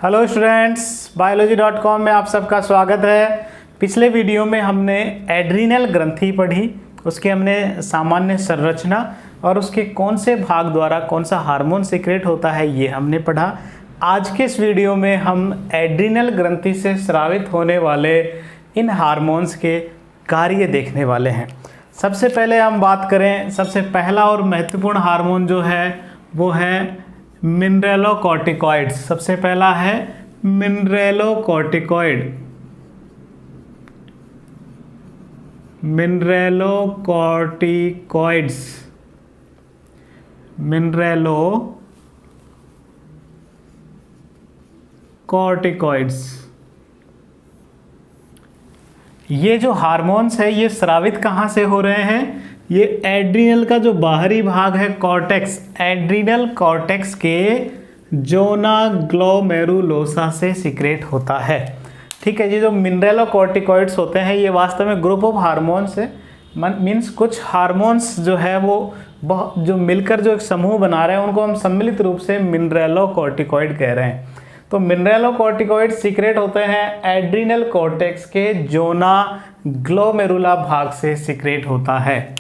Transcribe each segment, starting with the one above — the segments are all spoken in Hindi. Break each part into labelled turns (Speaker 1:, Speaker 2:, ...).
Speaker 1: हेलो स्टूडेंट्स, biology.com में आप सबका स्वागत है। पिछले वीडियो में हमने एड्रीनल ग्रंथि पढ़ी, उसके हमने सामान्य संरचना और उसके कौन से भाग द्वारा कौन सा हार्मोन सीक्रेट होता है ये हमने पढ़ा। आज के इस वीडियो में हम एड्रीनल ग्रंथि से स्रावित होने वाले इन हार्मोन्स के कार्य देखने वाले हैं। सबसे पहले हम बात करें, सबसे पहला और महत्वपूर्ण हार्मोन जो है वो है मिनरेलोकॉर्टिकॉइड्स। सबसे पहला है मिनरेलोकॉर्टिकॉइड। मिनरेलोकॉर्टिकॉइड्स मिनरेलोकॉर्टिकॉइड्स ये जो हार्मोन्स है ये स्रावित कहाँ से हो रहे हैं? ये एड्रीनल का जो बाहरी भाग है कॉर्टेक्स, एड्रीनल कॉर्टेक्स के जोना ग्लोमेरुलोसा से सीक्रेट होता है। ठीक है, ये जो मिनरेलोकॉर्टिकॉइड्स होते हैं ये वास्तव में ग्रुप ऑफ हार्मोन्स है। मीन्स कुछ हार्मोन्स जो है वो जो मिलकर जो एक समूह बना रहे हैं उनको हम सम्मिलित रूप से मिनरेलोकॉर्टिकॉइड कह रहे हैं। तो मिनरेलोकॉर्टिकॉइड सीक्रेट होते हैं एड्रीनल कॉर्टेक्स के जोना ग्लोमेरुला भाग से सीक्रेट होता है।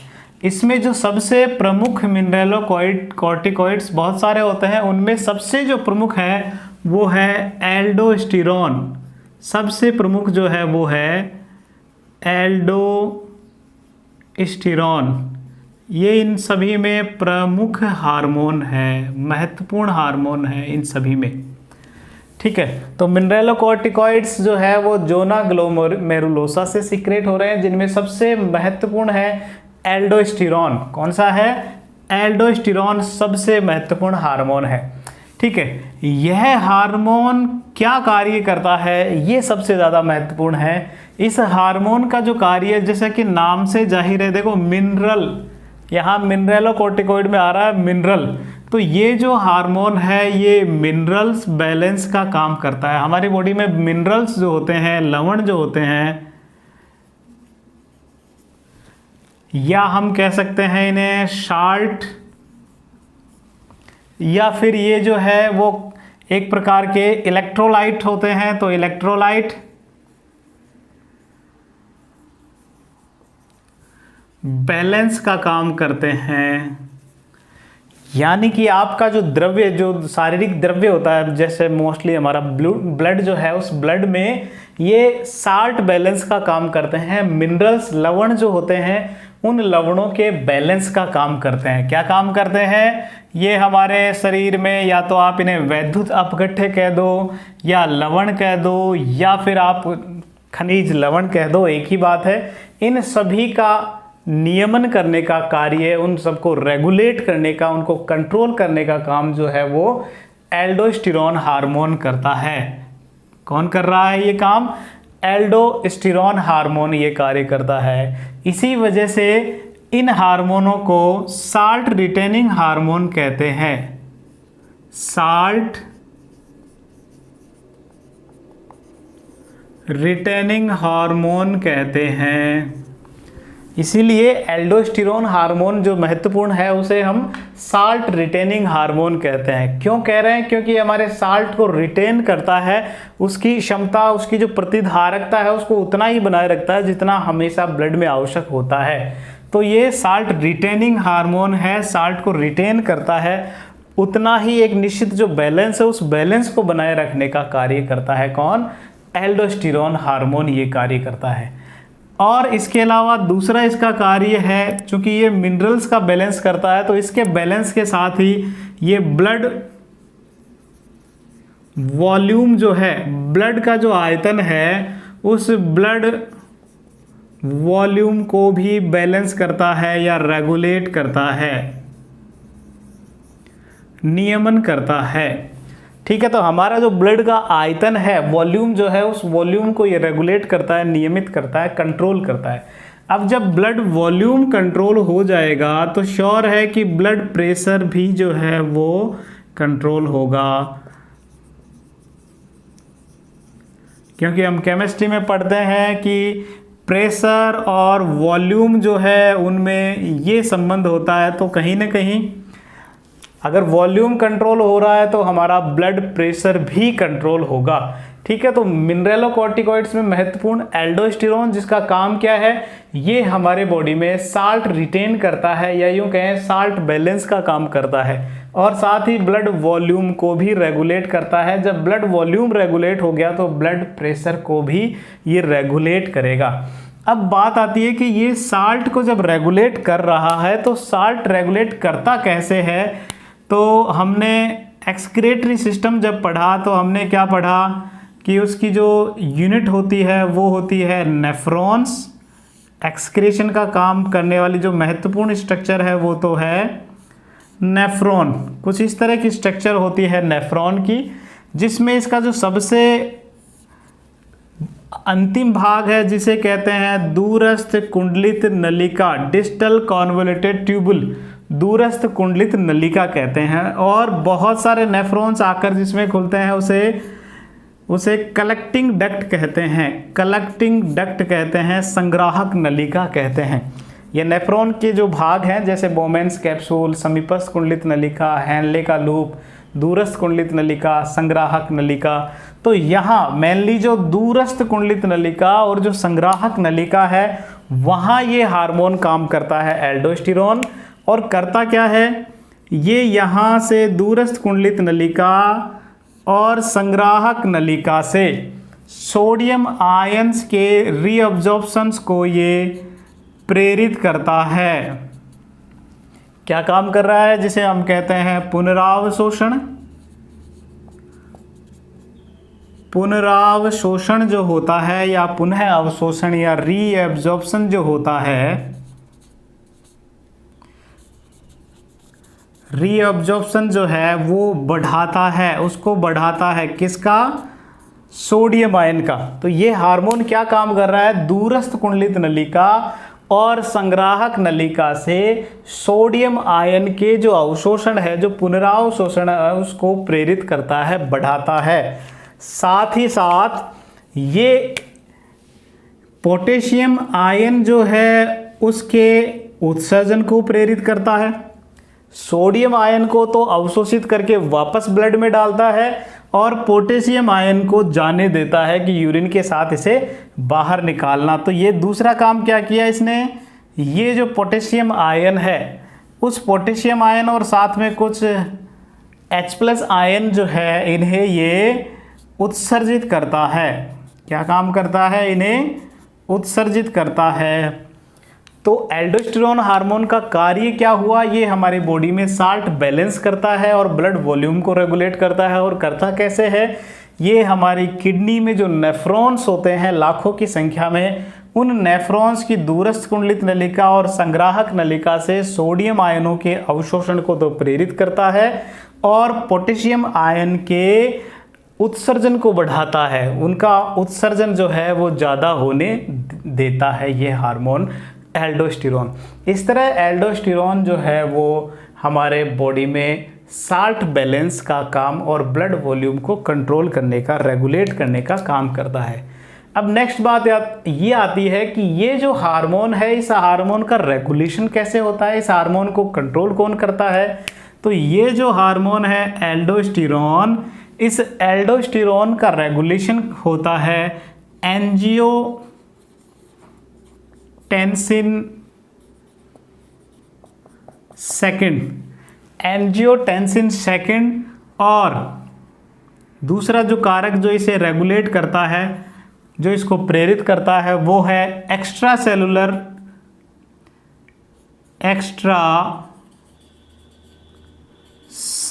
Speaker 1: इसमें जो सबसे प्रमुख मिनरेलोकॉर्टिकॉइड्स बहुत सारे होते हैं, उनमें सबसे जो प्रमुख है वो है एल्डोस्टेरोन। सबसे प्रमुख जो है वो है एल्डोस्टेरोन। ये इन सभी में प्रमुख हार्मोन है, महत्वपूर्ण हार्मोन है इन सभी में। ठीक है, तो मिनरेलोकॉर्टिकॉइड्स जो है वो जोना ग्लोमेरुलोसा से सीक्रेट हो रहे हैं, जिनमें सबसे महत्वपूर्ण है एल्डोस्टेरोन। कौन सा है? एल्डोस्टेरोन सबसे महत्वपूर्ण हार्मोन है। ठीक है, यह हार्मोन क्या कार्य करता है ये सबसे ज़्यादा महत्वपूर्ण है। इस हार्मोन का जो कार्य जैसे कि नाम से जाहिर है, देखो मिनरल, यहाँ मिनरेलोकॉर्टिकॉइड में आ रहा है मिनरल, तो ये जो हार्मोन है ये मिनरल्स बैलेंस का काम करता है। हमारी बॉडी में मिनरल्स जो होते हैं, लवण जो होते हैं, या हम कह सकते हैं इन्हें साल्ट, या फिर ये जो है वो एक प्रकार के इलेक्ट्रोलाइट होते हैं। तो इलेक्ट्रोलाइट बैलेंस का काम करते हैं, यानी कि आपका जो द्रव्य, जो शारीरिक द्रव्य होता है, जैसे मोस्टली हमारा ब्लड जो है, उस ब्लड में ये साल्ट बैलेंस का काम करते हैं। मिनरल्स, लवण जो होते हैं, उन लवणों के बैलेंस का काम करते हैं। क्या काम करते हैं? ये हमारे शरीर में या तो आप इन्हें वैद्युत अपघट्य कह दो, या लवण कह दो, या फिर आप खनिज लवण कह दो, एक ही बात है। इन सभी का नियमन करने का कार्य, उन सबको रेगुलेट करने का, उनको कंट्रोल करने का काम जो है वो एल्डोस्टेरोन हार्मोन करता है। कौन कर रहा है ये काम? एल्डोस्टेरोन हार्मोन ये कार्य करता है। इसी वजह से इन हार्मोनों को साल्ट रिटेनिंग हार्मोन कहते हैं। साल्ट रिटेनिंग हार्मोन कहते हैं। इसीलिए एल्डोस्टेरोन हार्मोन जो महत्वपूर्ण है उसे हम साल्ट रिटेनिंग हार्मोन कहते हैं। क्यों कह रहे हैं? क्योंकि हमारे साल्ट को रिटेन करता है, उसकी क्षमता, उसकी जो प्रतिधारकता है उसको उतना ही बनाए रखता है जितना हमेशा ब्लड में आवश्यक होता है। तो ये साल्ट रिटेनिंग हार्मोन है, साल्ट को रिटेन करता है, उतना ही एक निश्चित जो बैलेंस है उस बैलेंस को बनाए रखने का कार्य करता है। कौन? एल्डोस्टेरोन हार्मोन ये कार्य करता है। और इसके अलावा दूसरा इसका कार्य है, चूंकि ये मिनरल्स का बैलेंस करता है तो इसके बैलेंस के साथ ही ये ब्लड वॉल्यूम जो है, ब्लड का जो आयतन है, उस ब्लड वॉल्यूम को भी बैलेंस करता है या रेगुलेट करता है, नियमन करता है। ठीक है, तो हमारा जो ब्लड का आयतन है, वॉल्यूम जो है, उस वॉल्यूम को ये रेगुलेट करता है, नियमित करता है, कंट्रोल करता है। अब जब ब्लड वॉल्यूम कंट्रोल हो जाएगा तो श्योर है कि ब्लड प्रेशर भी जो है वो कंट्रोल होगा, क्योंकि हम केमिस्ट्री में पढ़ते हैं कि प्रेशर और वॉल्यूम जो है उनमें ये संबंध होता है। तो कहीं ना कहीं अगर वॉल्यूम कंट्रोल हो रहा है तो हमारा ब्लड प्रेशर भी कंट्रोल होगा। ठीक है, तो मिनरलोकॉर्टिकॉइड्स में महत्वपूर्ण एल्डोस्टेरोन, जिसका काम क्या है, ये हमारे बॉडी में साल्ट रिटेन करता है, या यूं कहें साल्ट बैलेंस का काम करता है, और साथ ही ब्लड वॉल्यूम को भी रेगुलेट करता है। जब ब्लड वॉल्यूम रेगुलेट हो गया तो ब्लड प्रेशर को भी ये रेगुलेट करेगा। अब बात आती है कि ये साल्ट को जब रेगुलेट कर रहा है तो साल्ट रेगुलेट करता कैसे है। तो हमने एक्सक्रीटरी सिस्टम जब पढ़ा तो हमने क्या पढ़ा कि उसकी जो यूनिट होती है वो होती है नेफ्रॉन्स। एक्सक्रीशन का काम करने वाली जो महत्वपूर्ण स्ट्रक्चर है वो तो है नेफ्रॉन। कुछ इस तरह की स्ट्रक्चर होती है नेफ्रॉन की, जिसमें इसका जो सबसे अंतिम भाग है जिसे कहते हैं दूरस्थ कुंडलित नलिका, डिस्टल कॉन्वोल्यूटेड ट्यूबुल, दूरस्थ कुंडलित नलिका कहते हैं। और बहुत सारे नेफ्रॉन्स आकर जिसमें खुलते हैं उसे कलेक्टिंग डक्ट कहते हैं, कलेक्टिंग डक्ट कहते हैं, संग्राहक नलिका कहते हैं। ये नेफ्रॉन के जो भाग हैं जैसे बोमेन्स कैप्सूल, समीपस्थ कुंडलित नलिका, हैनले का लूप, दूरस्थ कुंडलित नलिका, संग्राहक नलिका। तो यहाँ मेनली जो दूरस्थ कुंडलित नलिका और जो संग्राहक नलिका है वहाँ ये हार्मोन काम करता है एल्डोस्टेरोन। और करता क्या है, ये यहाँ से दूरस्थ कुंडलित नलिका और संग्राहक नलिका से सोडियम आयंस के रीअब्जॉर्प्शंस को ये प्रेरित करता है। क्या काम कर रहा है, जिसे हम कहते हैं पुनरावशोषण। पुनरावशोषण जो होता है या पुनः अवशोषण या रीअब्जॉर्प्शन जो होता है, रीअब्जॉर्प्शन जो है वो बढ़ाता है, उसको बढ़ाता है किसका, सोडियम आयन का। तो ये हार्मोन क्या काम कर रहा है, दूरस्थ कुंडलित नलिका और संग्राहक नलिका से सोडियम आयन के जो अवशोषण है, जो पुनरावशोषण है, उसको प्रेरित करता है, बढ़ाता है। साथ ही साथ ये पोटेशियम आयन जो है उसके उत्सर्जन को प्रेरित करता है। सोडियम आयन को तो अवशोषित करके वापस ब्लड में डालता है और पोटेशियम आयन को जाने देता है कि यूरिन के साथ इसे बाहर निकालना। तो ये दूसरा काम क्या किया इसने, ये जो पोटेशियम आयन है उस पोटेशियम आयन और साथ में कुछ H+ आयन जो है इन्हें ये उत्सर्जित करता है। क्या काम करता है, इन्हें उत्सर्जित करता है। तो एल्डोस्टेरोन हार्मोन का कार्य क्या हुआ, ये हमारे बॉडी में साल्ट बैलेंस करता है और ब्लड वॉल्यूम को रेगुलेट करता है। और करता कैसे है, ये हमारी किडनी में जो नेफ्रॉन्स होते हैं लाखों की संख्या में, उन नेफ्रॉन्स की दूरस्थ कुंडलित नलिका और संग्राहक नलिका से सोडियम आयनों के अवशोषण को तो प्रेरित करता है और पोटेशियम आयन के उत्सर्जन को बढ़ाता है, उनका उत्सर्जन जो है वो ज़्यादा होने देता है ये हार्मोन एल्डोस्टेरोन। इस तरह एल्डोस्टेरोन जो है वो हमारे बॉडी में साल्ट बैलेंस का काम और ब्लड वॉल्यूम को कंट्रोल करने का, रेगुलेट करने का काम करता है। अब नेक्स्ट बात ये आती है कि ये जो हार्मोन है, इस हार्मोन का रेगुलेशन कैसे होता है, इस हार्मोन को कंट्रोल कौन करता है। तो ये जो हार्मोन है एल्डोस्टेरोन, इस एल्डोस्टेरोन का रेगुलेशन होता है एंजियोटेंसिन सेकंड, और दूसरा जो कारक जो इसे रेगुलेट करता है, जो इसको प्रेरित करता है, वो है एक्स्ट्रा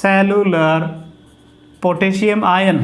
Speaker 1: सेलुलर पोटेशियम आयन।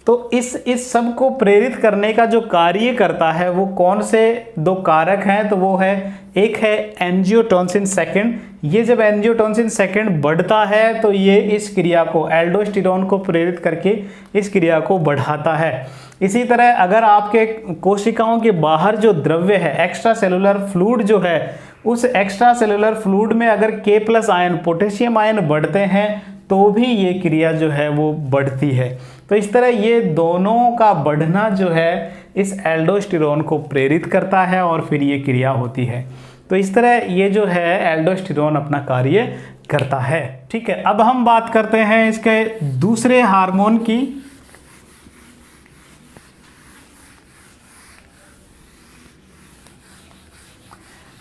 Speaker 1: तो इस सब को प्रेरित करने का जो कार्य करता है वो कौन से दो कारक हैं, तो वो है, एक है एंजियोटेंसिन सेकंड। ये जब एंजियोटेंसिन सेकंड बढ़ता है तो ये इस क्रिया को, एल्डोस्टेरोन को प्रेरित करके इस क्रिया को बढ़ाता है। इसी तरह अगर आपके कोशिकाओं के बाहर जो द्रव्य है, एक्स्ट्रा सेलुलर फ्लूइड जो है, उस एक्स्ट्रा सेलुलर फ्लूइड में अगर K+ आयन, पोटेशियम आयन बढ़ते हैं तो भी ये क्रिया जो है वो बढ़ती है। तो इस तरह ये दोनों का बढ़ना जो है इस एल्डोस्टेरोन को प्रेरित करता है और फिर ये क्रिया होती है। तो इस तरह ये जो है एल्डोस्टेरोन अपना कार्य करता है। ठीक है, अब हम बात करते हैं इसके दूसरे हार्मोन की।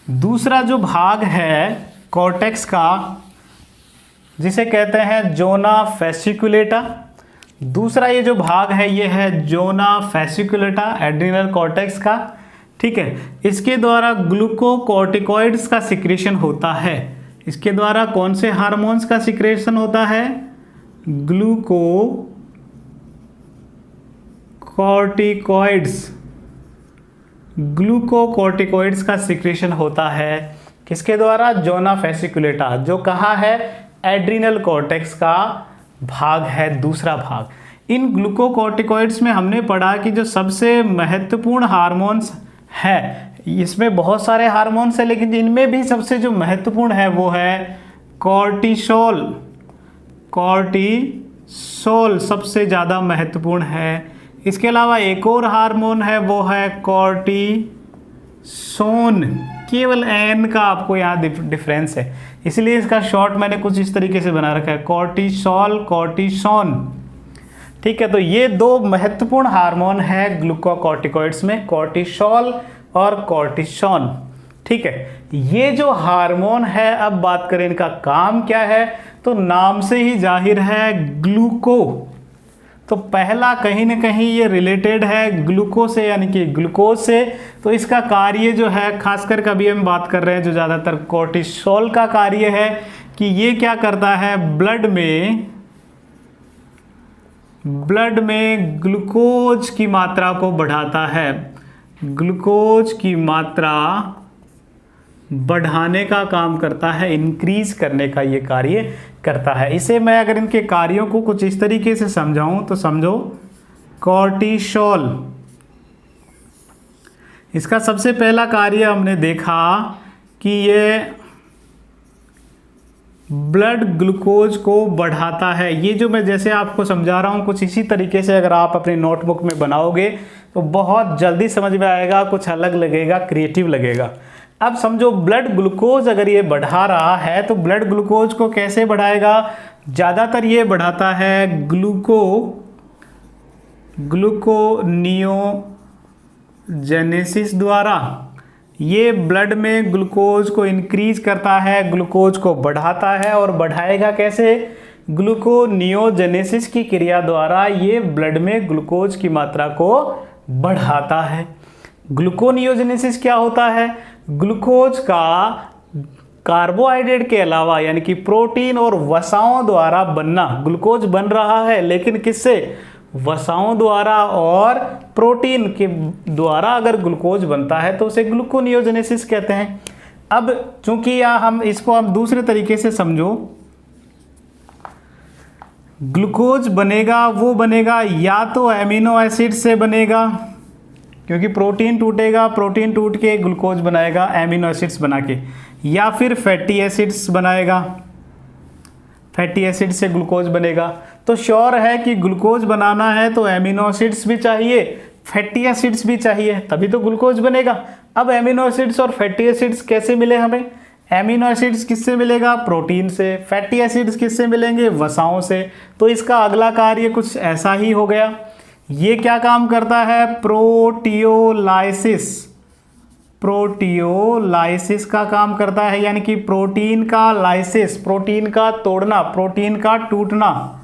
Speaker 1: दूसरा जो भाग है कॉर्टेक्स का, जिसे कहते हैं जोना फेसिकुलेटा। दूसरा ये जो भाग है ये है जोना फेसिकुलेटा एड्रिनल कॉर्टेक्स का। ठीक है, इसके द्वारा ग्लूकोकॉर्टिकॉइड्स का सिक्रेशन होता है। इसके द्वारा कौन से हार्मोन्स का सिक्रेशन होता है? ग्लूकोकॉर्टिकॉइड्स का सिक्रेशन होता है। किसके द्वारा? जोना फेसिकुलेटा, जो कहाँ है? एड्रिनल कॉर्टेक्स का भाग है, दूसरा भाग। इन ग्लूकोकॉर्टिकॉइड्स में हमने पढ़ा कि जो सबसे महत्वपूर्ण हार्मोन्स है, इसमें बहुत सारे हार्मोन्स हैं, लेकिन इनमें भी सबसे जो महत्वपूर्ण है वो है कॉर्टिसोल। कॉर्टिसोल सबसे ज़्यादा महत्वपूर्ण है। इसके अलावा एक और हार्मोन है, वो है कॉर्टिसोन। केवल एन का आपको यहाँ डिफरेंस है, इसलिए इसका शॉर्ट मैंने कुछ इस तरीके से बना रखा है, कॉर्टिसोल, कॉर्टिसोन। ठीक है, तो ये दो महत्वपूर्ण हार्मोन है ग्लूकोकॉर्टिकॉइड्स में, कॉर्टिसोल और कॉर्टिसोन। ठीक है, ये जो हार्मोन है, अब बात करें इनका काम क्या है, तो नाम से ही जाहिर है ग्लूको। तो पहला कहीं ना कहीं ये रिलेटेड है ग्लूको से, यानी कि ग्लूकोज से। तो इसका कार्य जो है, खासकर कभी हम बात कर रहे हैं जो ज़्यादातर कॉर्टिसोल का कार्य है कि ये क्या करता है, ब्लड में ग्लूकोज की मात्रा को बढ़ाता है। ग्लूकोज की मात्रा बढ़ाने का काम करता है, इंक्रीज करने का ये कार्य करता है। इसे मैं अगर इनके कार्यों को कुछ इस तरीके से समझाऊं तो समझो, कॉर्टिसोल, इसका सबसे पहला कार्य हमने देखा कि ये ब्लड ग्लूकोज को बढ़ाता है। ये जो मैं जैसे आपको समझा रहा हूँ, कुछ इसी तरीके से अगर आप अपनी नोटबुक में बनाओगे तो बहुत जल्दी समझ में आएगा, कुछ अलग लगेगा, क्रिएटिव लगेगा। अब समझो ग्लूकोज ग्लूकोज अगर ये बढ़ा रहा है तो ब्लड ग्लूकोज को कैसे बढ़ाएगा? ज़्यादातर ये बढ़ाता है ग्लूकोनियोजेनेसिस द्वारा। ये ब्लड में ग्लूकोज को इंक्रीज करता है, ग्लूकोज को बढ़ाता है। और बढ़ाएगा कैसे? ग्लूकोनियोजेनेसिस की क्रिया द्वारा ये ब्लड में ग्लूकोज की मात्रा को बढ़ाता है। ग्लूकोनियोजेनेसिस क्या होता है? ग्लूकोज का कार्बोहाइड्रेट के अलावा यानी कि प्रोटीन और वसाओं द्वारा बनना। ग्लूकोज बन रहा है लेकिन किससे? वसाओं द्वारा और प्रोटीन के द्वारा अगर ग्लूकोज बनता है तो उसे ग्लूकोनियोजेनेसिस कहते हैं। अब चूंकि यहाँ हम दूसरे तरीके से समझो, ग्लूकोज बनेगा वो बनेगा या तो एमिनो एसिड से बनेगा, क्योंकि प्रोटीन टूटेगा, प्रोटीन टूट के ग्लूकोज बनाएगा एमिनो एसिड्स बना के, या फिर फैटी एसिड्स बनाएगा, फैटी एसिड से ग्लूकोज बनेगा। तो श्योर है कि ग्लूकोज बनाना है तो एमिनो एसिड्स भी चाहिए, फैटी एसिड्स भी चाहिए, तभी तो ग्लूकोज बनेगा। अब एमिनो एसिड्स और फैटी एसिड्स कैसे मिले हमें? एमिनो एसिड्स किससे मिलेगा? प्रोटीन से। फैटी एसिड्स किससे मिलेंगे? वसाओं से। तो इसका अगला कार्य कुछ ऐसा ही हो गया। ये क्या काम करता है? प्रोटियोलाइसिस। प्रोटियोलाइसिस का काम करता है, यानी कि प्रोटीन का लाइसिस, प्रोटीन का तोड़ना, प्रोटीन का टूटना।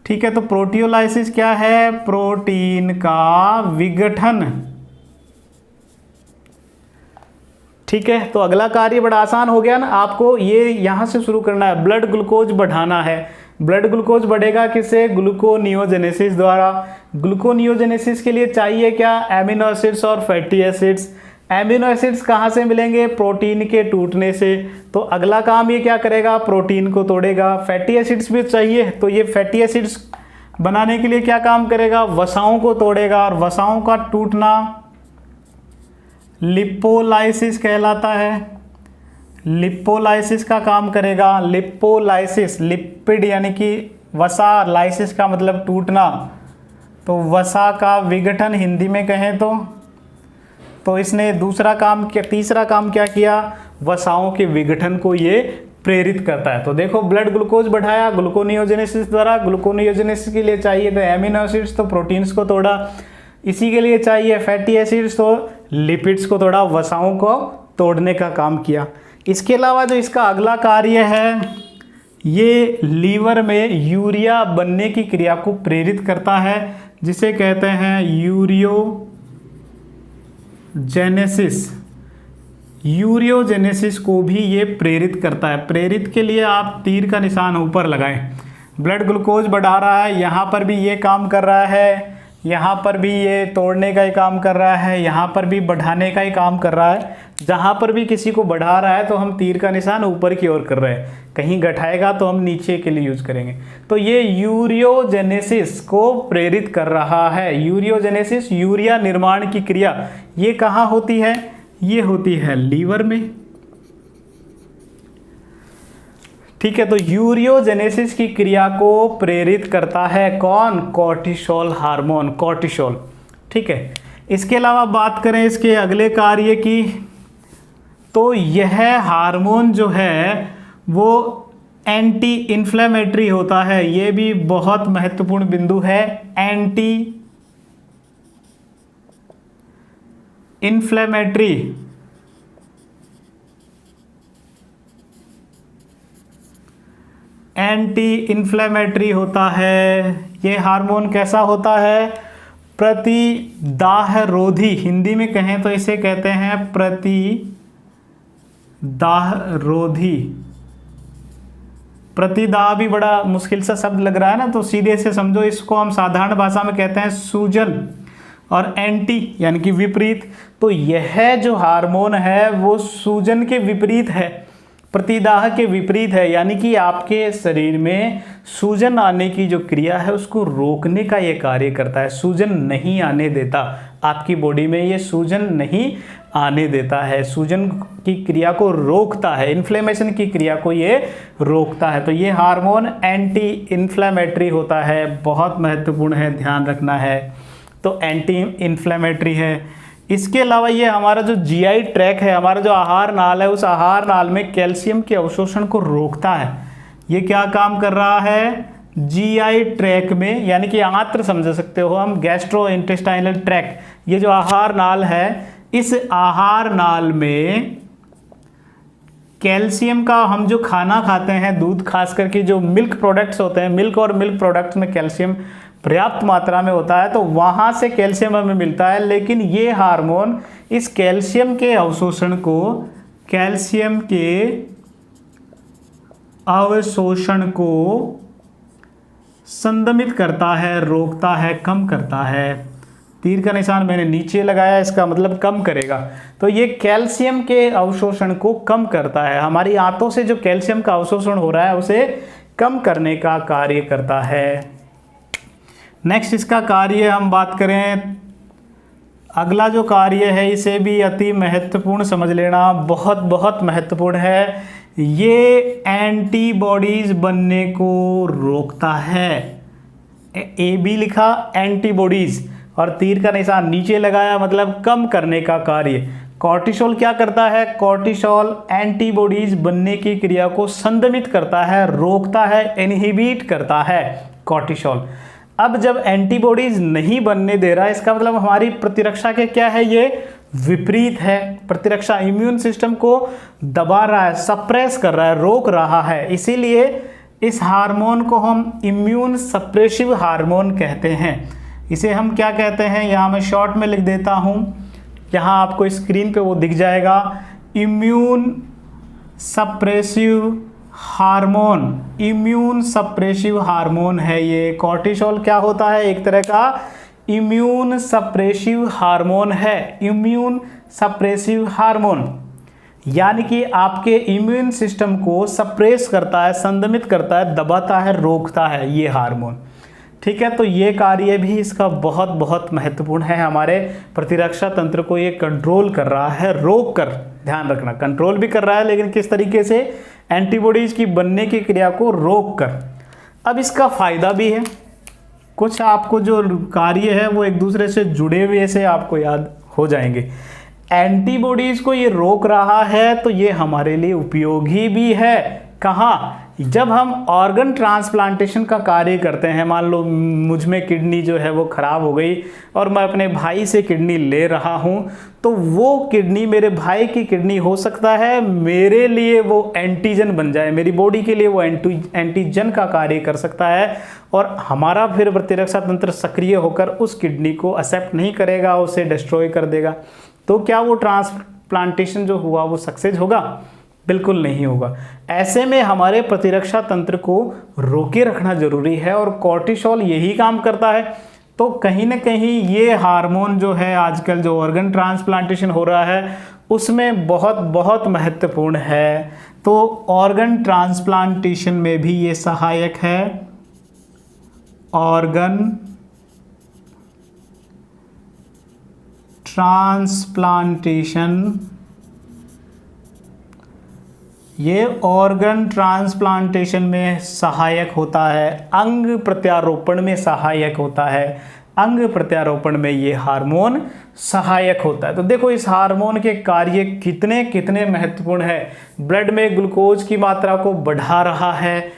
Speaker 1: ठीक है, तो प्रोटियोलाइसिस क्या है? प्रोटीन का विघटन। ठीक है, तो अगला कार्य बड़ा आसान हो गया ना। आपको ये यहां से शुरू करना है, ब्लड ग्लूकोज बढ़ाना है। ब्लड ग्लूकोज बढ़ेगा किससे? ग्लूकोनियोजेनेसिस द्वारा। ग्लूकोनियोजेनेसिस के लिए चाहिए क्या? एमिनो एसिड्स और फैटी एसिड्स। एमिनो एसिड्स कहाँ से मिलेंगे? प्रोटीन के टूटने से। तो अगला काम ये क्या करेगा? प्रोटीन को तोड़ेगा। फैटी एसिड्स भी चाहिए, तो ये फैटी एसिड्स बनाने के लिए क्या काम करेगा? वसाओं को तोड़ेगा, और वसाओं का टूटना लिपोलाइसिस कहलाता है। लिपोलाइसिस का काम करेगा। लिपोलाइसिस, लिपिड यानी कि वसा, लाइसिस का मतलब टूटना, तो वसा का विघटन हिंदी में कहें तो इसने दूसरा काम किया। तीसरा काम क्या किया? वसाओं के विघटन को ये प्रेरित करता है। तो देखो ब्लड ग्लूकोज बढ़ाया ग्लूकोनियोजेनेसिस द्वारा, ग्लूकोनियोजेनेसिस के लिए चाहिए तो एमिनो एसिड्स, तो प्रोटीन्स को तोड़ा, इसी के लिए चाहिए फैटी एसिड्स, तो लिपिड्स को तोड़ा, वसाओं को तोड़ने का काम किया। इसके अलावा जो इसका अगला कार्य है, ये लीवर में यूरिया बनने की क्रिया को प्रेरित करता है, जिसे कहते हैं यूरियोजेनेसिस। यूरियोजेनेसिस को भी ये प्रेरित करता है। प्रेरित के लिए आप तीर का निशान ऊपर लगाएं। ब्लड ग्लूकोज बढ़ा रहा है, यहाँ पर भी ये काम कर रहा है, यहाँ पर भी ये तोड़ने का ही काम कर रहा है, यहाँ पर भी बढ़ाने का ही काम कर रहा है। जहाँ पर भी किसी को बढ़ा रहा है तो हम तीर का निशान ऊपर की ओर कर रहे हैं, कहीं घटाएगा तो हम नीचे के लिए यूज करेंगे। तो ये यूरियोजेनेसिस को प्रेरित कर रहा है। यूरियोजेनेसिस, यूरिया निर्माण की क्रिया, ये कहाँ होती है? ये होती है लीवर में। ठीक है, तो यूरियोजेनेसिस की क्रिया को प्रेरित करता है कौन? Cortisol hormone, cortisol. ठीक है, इसके अलावा बात करें इसके अगले कार्य की, तो यह हार्मोन जो है वो एंटी इन्फ्लेमेटरी होता है। ये भी बहुत महत्वपूर्ण बिंदु है। एंटी इन्फ्लेमेटरी, एंटी इन्फ्लेमेटरी होता है। ये हार्मोन कैसा होता है? प्रतिदाह रोधी, हिंदी में कहें तो इसे कहते हैं प्रतिदाह रोधी। प्रतिदाह भी बड़ा मुश्किल सा शब्द लग रहा है ना, तो सीधे से समझो इसको, हम साधारण भाषा में कहते हैं सूजन, और एंटी यानी कि विपरीत। तो यह जो हार्मोन है वो सूजन के विपरीत है, प्रतिदाह के विपरीत है, यानी कि आपके शरीर में सूजन आने की जो क्रिया है उसको रोकने का ये कार्य करता है। सूजन नहीं आने देता, आपकी बॉडी में ये सूजन नहीं आने देता है, सूजन की क्रिया को रोकता है, इन्फ्लेमेशन की क्रिया को ये रोकता है। तो ये हार्मोन एंटी इन्फ्लेमेटरी होता है, बहुत महत्वपूर्ण है, ध्यान रखना है। तो एंटी इन्फ्लेमेटरी है। इसके अलावा ये हमारा जो जीआई ट्रैक है, हमारा जो आहार नाल है, उस आहार नाल में कैल्शियम के अवशोषण को रोकता है। ये क्या काम कर रहा है? जीआई ट्रैक में, यानी कि आंत्र समझ सकते हो हम, गैस्ट्रो इंटेस्टाइनल ट्रैक, ये जो आहार नाल है, इस आहार नाल में कैल्शियम का, हम जो खाना खाते हैं, दूध खास करके जो मिल्क प्रोडक्ट्स होते हैं, मिल्क और मिल्क प्रोडक्ट्स में कैल्शियम पर्याप्त मात्रा में होता है, तो वहाँ से कैल्शियम हमें मिलता है। लेकिन ये हार्मोन इस कैल्शियम के अवशोषण को, कैल्शियम के अवशोषण को संदमित करता है, रोकता है, कम करता है। तीर का निशान मैंने नीचे लगाया, इसका मतलब कम करेगा। तो ये कैल्शियम के अवशोषण को कम करता है, हमारी आंतों से जो कैल्शियम का अवशोषण हो रहा है उसे कम करने का कार्य करता है। नेक्स्ट इसका कार्य हम बात करें, अगला जो कार्य है इसे भी अति महत्वपूर्ण समझ लेना, बहुत बहुत महत्वपूर्ण है। ये एंटीबॉडीज बनने को रोकता है। ए बी लिखा, एंटीबॉडीज, और तीर का निशान नीचे लगाया, मतलब कम करने का कार्य। कॉर्टिसोल क्या करता है? कॉर्टिसोल एंटीबॉडीज बनने की क्रिया को संदमित करता है, रोकता है, इनहिबिट करता है कॉर्टिसोल। अब जब एंटीबॉडीज नहीं बनने दे रहा है, इसका मतलब हमारी प्रतिरक्षा के क्या है? ये विपरीत है। प्रतिरक्षा इम्यून सिस्टम को दबा रहा है, सप्रेस कर रहा है, रोक रहा है। इसीलिए इस हार्मोन को हम इम्यून सप्रेसिव हार्मोन कहते हैं। इसे हम क्या कहते हैं? यहाँ मैं शॉर्ट में लिख देता हूँ, यहाँ आपको स्क्रीन पे वो दिख जाएगा। Immune suppressive hormone, immune suppressive hormone है ये। कॉर्टिसोल क्या होता है? एक तरह का इम्यून सप्रेसिव हार्मोन है। इम्यून सप्रेसिव हार्मोन यानी कि आपके इम्यून सिस्टम को सप्रेस करता है, संदमित करता है, दबाता है, रोकता है ये हार्मोन। ठीक है, तो ये कार्य भी इसका बहुत बहुत महत्वपूर्ण है। हमारे प्रतिरक्षा तंत्र को ये कंट्रोल कर रहा है, रोक कर, ध्यान रखना, कंट्रोल भी कर रहा है, लेकिन किस तरीके से? एंटीबॉडीज की बनने की क्रिया को रोक कर। अब इसका फायदा भी है, कुछ आपको जो कार्य है वो एक दूसरे से जुड़े हुए से आपको याद हो जाएंगे। एंटीबॉडीज को ये रोक रहा है तो ये हमारे लिए उपयोगी भी है, कहाँ? जब हम ऑर्गन ट्रांसप्लांटेशन का कार्य करते हैं, मान लो मुझ में किडनी जो है वो ख़राब हो गई और मैं अपने भाई से किडनी ले रहा हूँ, तो वो किडनी मेरे भाई की किडनी हो सकता है मेरे लिए वो एंटीजन बन जाए, मेरी बॉडी के लिए वो एंटीजन का कार्य कर सकता है और हमारा फिर प्रतिरक्षा तंत्र सक्रिय होकर उस किडनी को एक्सेप्ट नहीं करेगा, उसे डिस्ट्रॉय कर देगा। तो क्या वो ट्रांसप्लांटेशन जो हुआ वो सक्सेस होगा? बिल्कुल नहीं होगा। ऐसे में हमारे प्रतिरक्षा तंत्र को रोके रखना जरूरी है और कॉर्टिसोल यही काम करता है। तो कहीं ना कहीं ये हार्मोन जो है आजकल जो ऑर्गन ट्रांसप्लांटेशन हो रहा है उसमें बहुत बहुत महत्वपूर्ण है। तो ऑर्गन ट्रांसप्लांटेशन में भी ये सहायक है। ऑर्गन ट्रांसप्लांटेशन, ये ऑर्गन ट्रांसप्लांटेशन में सहायक होता है, अंग प्रत्यारोपण में सहायक होता है, अंग प्रत्यारोपण में ये हार्मोन सहायक होता है। तो देखो इस हार्मोन के कार्य कितने कितने महत्वपूर्ण है। ब्लड में ग्लूकोज की मात्रा को बढ़ा रहा है,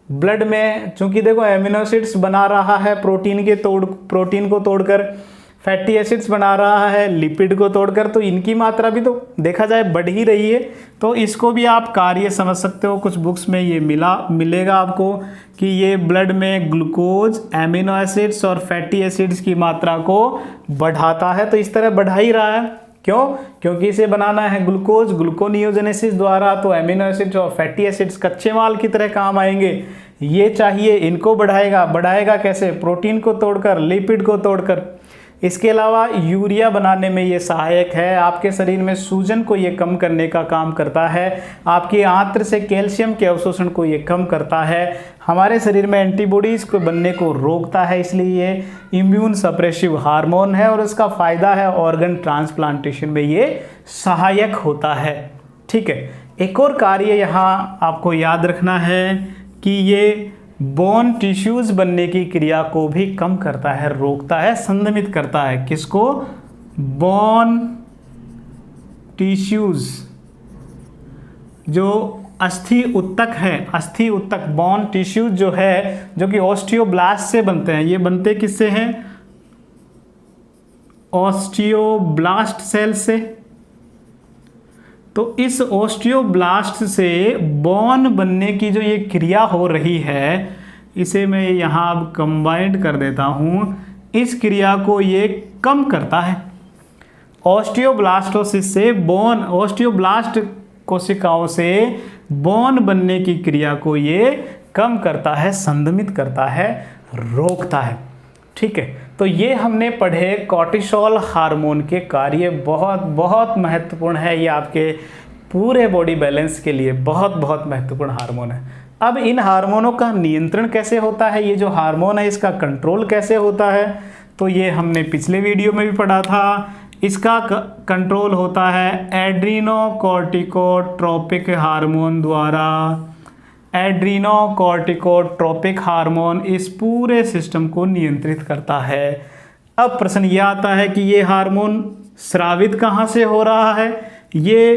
Speaker 1: ब्लड में चूंकि देखो एमिनो एसिड्स बना रहा है, प्रोटीन को तोड़कर फैटी एसिड्स बना रहा है, लिपिड को तोड़कर, तो इनकी मात्रा भी तो देखा जाए बढ़ ही रही है। तो इसको भी आप कार्य समझ सकते हो, कुछ बुक्स में ये मिलेगा आपको कि ये ब्लड में ग्लूकोज, एमिनो एसिड्स और फैटी एसिड्स की मात्रा को बढ़ाता है। तो इस तरह बढ़ा ही रहा है, क्यों? क्योंकि इसे बनाना है ग्लूकोज, ग्लूकोनियोजेनेसिस द्वारा, तो एमिनो एसिड्स और फैटी एसिड्स कच्चे माल की तरह काम आएंगे। ये चाहिए, इनको बढ़ाएगा कैसे? प्रोटीन को तोड़कर, लिपिड को तोड़कर। इसके अलावा यूरिया बनाने में ये सहायक है, आपके शरीर में सूजन को ये कम करने का काम करता है, आपके आंत्र से कैल्शियम के अवशोषण को ये कम करता है, हमारे शरीर में एंटीबॉडीज को बनने को रोकता है, इसलिए ये इम्यून सप्रेसिव हार्मोन है और इसका फायदा है ऑर्गन ट्रांसप्लांटेशन में ये सहायक होता है। ठीक है, एक और कार्य यहाँ आपको याद रखना है कि ये बोन टिश्यूज बनने की क्रिया को भी कम करता है, रोकता है, संदमित करता है। किसको? बोन टिश्यूज, जो अस्थि उत्तक है, अस्थि उत्तक बोन टिश्यूज जो है, जो कि ऑस्टियोब्लास्ट से बनते हैं। ये बनते किससे हैं? ऑस्टियोब्लास्ट सेल से। तो इस ऑस्टियोब्लास्ट से बोन बनने की जो ये क्रिया हो रही है, इसे मैं यहाँ अब कंबाइंड कर देता हूँ, इस क्रिया को ये कम करता है। ऑस्टियोब्लास्टोसिस से बोन, ऑस्टियोब्लास्ट कोशिकाओं से बोन बनने की क्रिया को ये कम करता है, संदमित करता है, रोकता है। ठीक है, तो ये हमने पढ़े कॉर्टिसोल हार्मोन के कार्य, बहुत बहुत महत्वपूर्ण है। ये आपके पूरे बॉडी बैलेंस के लिए बहुत बहुत महत्वपूर्ण हार्मोन है। अब इन हार्मोनों का नियंत्रण कैसे होता है, ये जो हार्मोन है इसका कंट्रोल कैसे होता है, तो ये हमने पिछले वीडियो में भी पढ़ा था। इसका कंट्रोल होता है एड्रीनोकॉर्टिकोट्रोपिक हार्मोन द्वारा। एड्रीनोकॉर्टिकोट्रोपिक हार्मोन इस पूरे सिस्टम को नियंत्रित करता है। अब प्रश्न यह आता है कि ये हार्मोन स्रावित कहाँ से हो रहा है? ये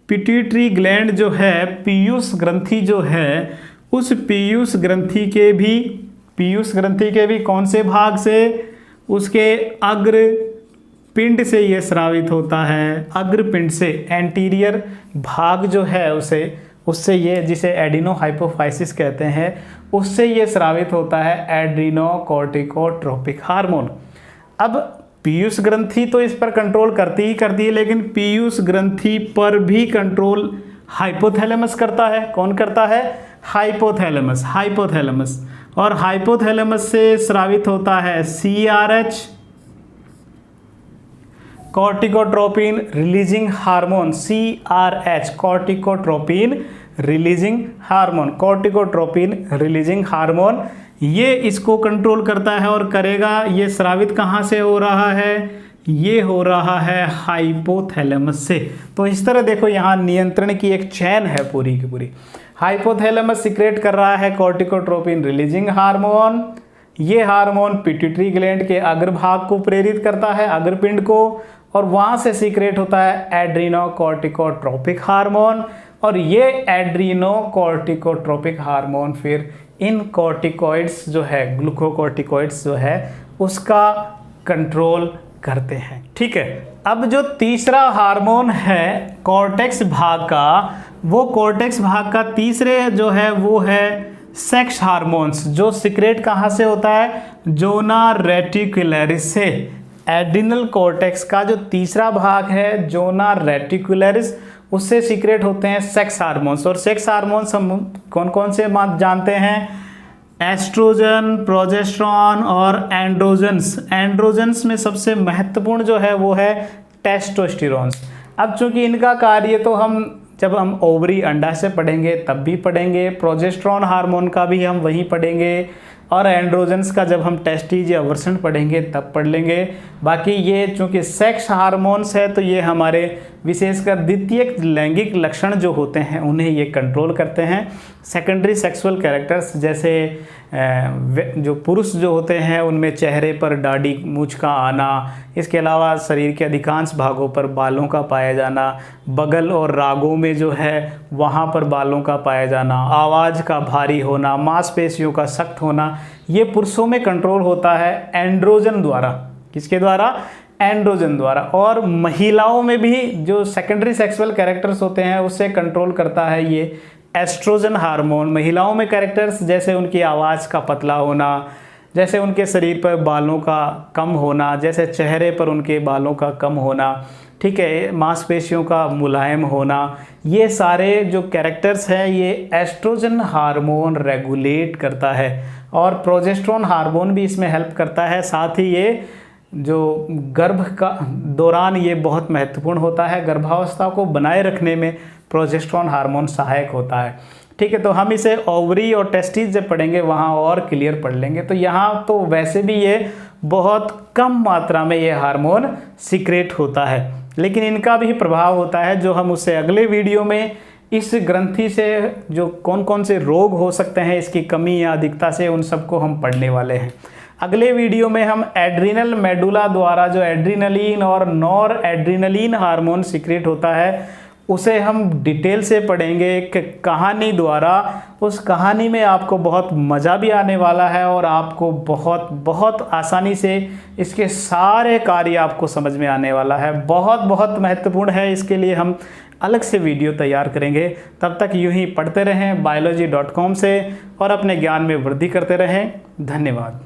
Speaker 1: पिट्यूटरी ग्लैंड जो है, पीयूष ग्रंथि जो है, उस पीयूष ग्रंथि के भी कौन से भाग से? उसके अग्र पिंड से ये स्रावित होता है। अग्रपिंड से, एंटीरियर भाग जो है उससे ये, जिसे एडिनो हाइपोफाइसिस कहते हैं, उससे ये स्रावित होता है एड्रीनोकॉर्टिकोट्रोपिक हार्मोन। अब पीयूष ग्रंथि तो इस पर कंट्रोल करती है, लेकिन पीयूष ग्रंथि पर भी कंट्रोल हाइपोथैलेमस करता है। कौन करता है? हाइपोथैलेमस। और हाइपोथैलेमस से स्रावित होता है CRH, corticotropin releasing hormone, CRH, corticotropin releasing hormone. ये इसको कंट्रोल करता है और करेगा। ये स्रावित कहाँ से हो रहा है? ये हो रहा है हाइपोथैलेमस से। तो इस तरह देखो यहाँ नियंत्रण की एक चैन है पूरी की पूरी। हाइपोथैलेमस सिक्रेट कर रहा है कॉर्टिकोट्रोपिन रिलीजिंग हार्मोन। ये हार्मोन पिट्यूटरी ग्लैंड के अग्रभाग को प्रेरित करता है, अग्रपिंड को, और वहाँ से सीक्रेट होता है एड्रीनोकॉर्टिकोट्रोपिक हार्मोन। और ये एड्रीनोकॉर्टिकोट्रोपिक हार्मोन फिर इन कॉर्टिकॉइड्स जो है, ग्लूकोकॉर्टिकॉइड्स जो है उसका कंट्रोल करते हैं। ठीक है, अब जो तीसरा हार्मोन है कॉर्टेक्स भाग का, वो कॉर्टेक्स भाग का तीसरे जो है वो है सेक्स हार्मोन्स, जो सीक्रेट कहाँ से होता है, जोना रेटिकुलरिस से। एड्रिनल कॉर्टेक्स का जो तीसरा भाग है जोना रेटिकुलरिस, उससे सीक्रेट होते हैं सेक्स हार्मोन्स। और सेक्स हार्मोन्स हम कौन कौन से जानते हैं, एस्ट्रोजन, प्रोजेस्टेरॉन और एंड्रोजन्स। एंड्रोजन्स में सबसे महत्वपूर्ण जो है वो है टेस्टोस्टेरोन। अब चूंकि इनका कार्य तो हम जब हम ओवरी अंडा से पढ़ेंगे तब भी पढ़ेंगे, प्रोजेस्टेरॉन हार्मोन का भी हम वहीं पढ़ेंगे, और एंड्रोजन्स का जब हम टेस्टीज या वर्सन पढ़ेंगे तब पढ़ लेंगे। बाकी ये चूंकि सेक्स हार्मोन्स है तो ये हमारे विशेषकर द्वितीयक लैंगिक लक्षण जो होते हैं उन्हें ये कंट्रोल करते हैं। सेकेंडरी सेक्सुअल कैरेक्टर्स जैसे जो पुरुष जो होते हैं उनमें चेहरे पर दाढ़ी मूंछ का आना, इसके अलावा शरीर के अधिकांश भागों पर बालों का पाया जाना, बगल और रागों में जो है वहाँ पर बालों का पाया जाना, आवाज़ का भारी होना, मांसपेशियों का सख्त होना, ये पुरुषों में कंट्रोल होता है एंड्रोजन द्वारा। किसके द्वारा, एंड्रोजन द्वारा। और महिलाओं में भी जो सेकेंडरी सेक्सुअल कैरेक्टर्स होते हैं उससे कंट्रोल करता है ये एस्ट्रोजन हार्मोन। महिलाओं में कैरेक्टर्स जैसे उनकी आवाज़ का पतला होना, जैसे उनके शरीर पर बालों का कम होना, जैसे चेहरे पर उनके बालों का कम होना, ठीक है, मांसपेशियों का मुलायम होना, ये सारे जो कैरेक्टर्स हैं ये एस्ट्रोजन हार्मोन रेगुलेट करता है। और प्रोजेस्टेरॉन हार्मोन भी इसमें हेल्प करता है। साथ ही ये जो गर्भ का दौरान ये बहुत महत्वपूर्ण होता है, गर्भावस्था को बनाए रखने में प्रोजेस्टेरॉन हार्मोन सहायक होता है। ठीक है, तो हम इसे ओवरी और टेस्टिस जब पढ़ेंगे वहाँ और क्लियर पढ़ लेंगे। तो यहाँ तो वैसे भी ये बहुत कम मात्रा में ये हार्मोन सीक्रेट होता है, लेकिन इनका भी प्रभाव होता है जो हम उससे अगले वीडियो में इस ग्रंथि से जो कौन कौन से रोग हो सकते हैं इसकी कमी या अधिकता से, उन सबको हम पढ़ने वाले हैं। अगले वीडियो में हम एड्रिनल मेडुला द्वारा जो एड्रिनलिन और नॉर एड्रिनलिन हार्मोन सीक्रेट होता है उसे हम डिटेल से पढ़ेंगे एक कहानी द्वारा। उस कहानी में आपको बहुत मज़ा भी आने वाला है और आपको बहुत बहुत आसानी से इसके सारे कार्य आपको समझ में आने वाला है। बहुत बहुत महत्वपूर्ण है, इसके लिए हम अलग से वीडियो तैयार करेंगे। तब तक यूं ही पढ़ते रहें biology.com से और अपने ज्ञान में वृद्धि करते रहें। धन्यवाद।